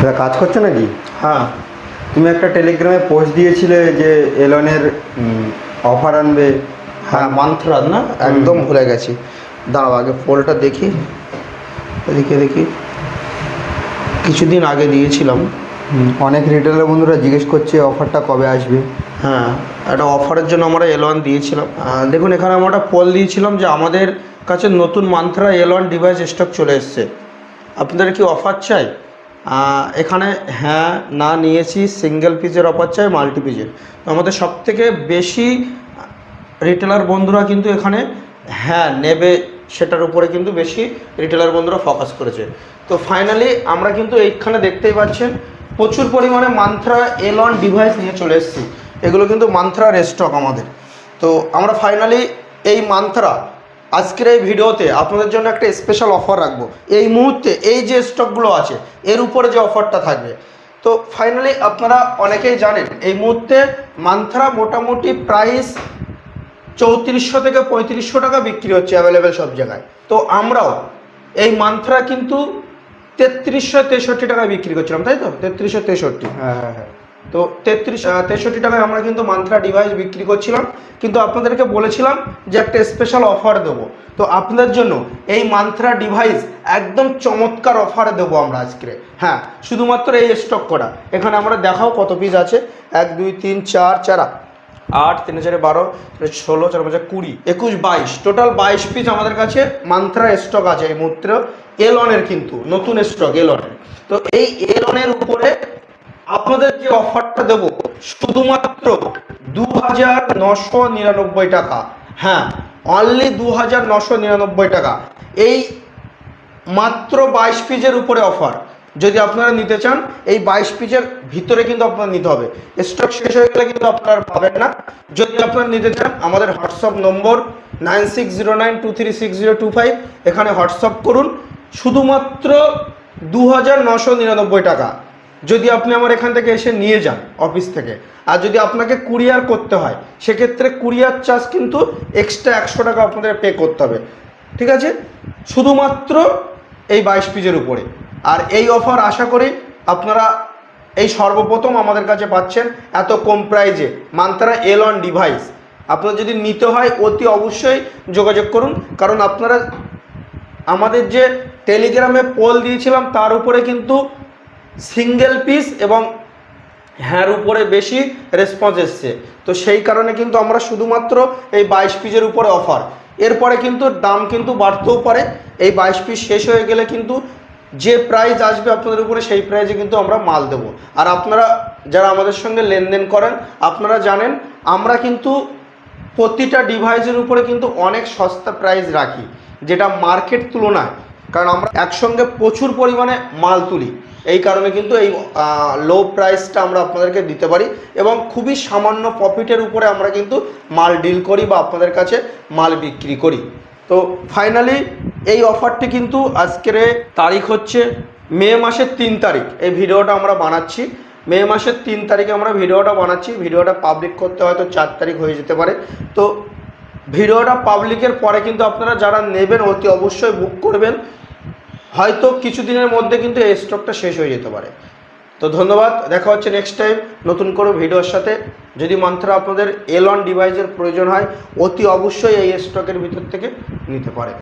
এটা কাজ করছো নাকি? হ্যাঁ। তুমি একটা টেলিগ্রামে পোস্ট দিয়েছিলে যে এলনের অফার আনবে। হ্যাঁ, মান্থরাজ না, একদম ভুলে গেছি। দাঁড়াও আগে ফোনটা দেখি, এদিকে দেখি, কিছুদিন আগে দিয়েছিলাম। অনেক রিটেলার বন্ধুরা জিজ্ঞেস করছে অফারটা কবে আসবে। হ্যাঁ, একটা অফারের জন্য আমরা এল1 দিয়েছিলাম। দেখুন, এখানে আমরা একটা পোল দিয়েছিলাম যে আমাদের কাছে নতুন মান্থরা এল1 ডিভাইস স্টক চলে এসছে, আপনাদের কি অফার চাই? এখানে হ্যাঁ না নিয়েছি, সিঙ্গেল পিসের অফার চাই, মাল্টি পিসের। তো আমাদের সবথেকে বেশি রিটেলার বন্ধুরা কিন্তু এখানে হ্যাঁ নেবে, সেটার উপরে কিন্তু বেশি রিটেলার বন্ধুরা ফোকাস করেছে। তো ফাইনালি আমরা কিন্তু এইখানে দেখতেই পাচ্ছেন প্রচুর পরিমাণে মান্থরা এল1 ডিভাইস নিয়ে চলে এসেছি। এগুলো কিন্তু মান্থরার স্টক আমাদের। তো আমরা ফাইনালি এই মান্থরা আজকের এই ভিডিওতে আপনাদের জন্য একটা স্পেশাল অফার রাখবো। এই মুহূর্তে এই যে স্টকগুলো আছে এর উপরে যে অফারটা থাকবে, তো ফাইনালি আপনারা অনেকেই জানেন এই মুহূর্তে মান্থরা মোটামুটি প্রাইস 3400 থেকে 3500 টাকা বিক্রি হচ্ছে অ্যাভেলেবেল সব জায়গায়। তো আমরাও এই মান্থরা কিন্তু 3363 টাকায় বিক্রি করছিলাম, তাই তো? 3363। হ্যাঁ। তো 63 টাকায় আমরা কিন্তু মান্থরা ডিভাইস বিক্রি করছিলাম, কিন্তু আপনাদেরকে বলেছিলাম যে একটা স্পেশাল অফার দেবো। তো আপনাদের জন্য এই মান্থরা ডিভাইস একদম চমৎকার অফারে দেবো আমরা আজকে। হ্যাঁ, শুধুমাত্র এই স্টক করা। এখানে আমরা দেখাও কত পিস আছে। 1 2 3 4 4 8 3 4 12 16 4 5 20 21 22, টোটাল 22 পিস আমাদের কাছে মান্থরা স্টক আছে এই মুহূর্তে এল1 কিন্তু নতুন স্টক এল1। তো এই এল1 উপরে আপনাদের যে অফারটা দেব শুধুমাত্র 2999 টাকা। হ্যাঁ, অনলি 2999 টাকা। এই মাত্র 22 পিসের উপরে অফার। যদি আপনারা নিতে চান এই 22 পিসের ভিতরে কিন্তু আপনারা নিতে হবে, স্টক শেষ হয়ে গেলে কিন্তু আপনারা পাবেন না। যদি আপনারা নিতে চান আমাদের হোয়াটসঅ্যাপ নম্বর 9609236025, এখানে হোয়াটসঅ্যাপ করুন। শুধুমাত্র 2999 টাকা যদি আপনি আমার এখান থেকে এসে নিয়ে যান অফিস থেকে। আর যদি আপনাকে কুরিয়ার করতে হয় সেক্ষেত্রে কুরিয়ার চার্জ কিন্তু এক্সট্রা 100 টাকা আপনাদের পে করতে হবে, ঠিক আছে? শুধুমাত্র এই 22 পিসের উপরে। আর এই অফার আশা করি আপনারা এই সর্বপ্রথম আমাদের কাছে পাচ্ছেন এত কম প্রাইজে মান্থরা এল1 ডিভাইস। আপনার যদি নিতে হয় অতি অবশ্যই যোগাযোগ করুন, কারণ আপনারা আমাদের যে টেলিগ্রামে পোল দিয়েছিলাম তার উপরে কিন্তু সিঙ্গেল পিস এবং হ্যার উপরে বেশি রেসপন্স এসছে। তো সেই কারণে কিন্তু আমরা শুধুমাত্র এই 22 পিসের উপরে অফার। এরপরে কিন্তু দাম কিন্তু বাড়তেও পারে। এই 22 পিস শেষ হয়ে গেলে কিন্তু যে প্রাইস আসবে আপনাদের উপরে সেই প্রাইসে কিন্তু আমরা মাল দেব। আর আপনারা যারা আমাদের সঙ্গে লেনদেন করেন আপনারা জানেন আমরা কিন্তু প্রতিটা ডিভাইসের উপরে কিন্তু অনেক সস্তা প্রাইস রাখি, যেটা মার্কেট তুলনায়, কারণ আমরা একসঙ্গে প্রচুর পরিমাণে মাল তুলি। এই কারণে কিন্তু এই লো প্রাইসটা আমরা আপনাদেরকে দিতে পারি এবং খুবই সামান্য প্রফিটের উপরে আমরা কিন্তু মাল ডিল করি বা আপনাদের কাছে মাল বিক্রি করি। তো ফাইনালি এই অফারটি কিন্তু আজকের তারিখ হচ্ছে মে মাসের 3 তারিখ। এই ভিডিওটা আমরা বানাচ্ছি মে মাসের 3 তারিখে আমরা ভিডিওটা বানাচ্ছি। ভিডিওটা পাবলিক করতে হয়তো 4 তারিখ হয়ে যেতে পারে। তো ভিডিওটা পাবলিকের পরে কিন্তু আপনারা যারা নেবেন অতি অবশ্যই বুক করবেন, হয়তো কিছুদিনের মধ্যে কিন্তু এই স্টকটা শেষ হয়ে যেতে পারে। তো ধন্যবাদ, দেখা হচ্ছে নেক্সট টাইম নতুন কোনো ভিডিওর সাথে। যদি মান্থরা আপনাদের এল1 ডিভাইসের প্রয়োজন হয় অতি অবশ্যই এই স্টকের ভিতর থেকে নিতে পারে।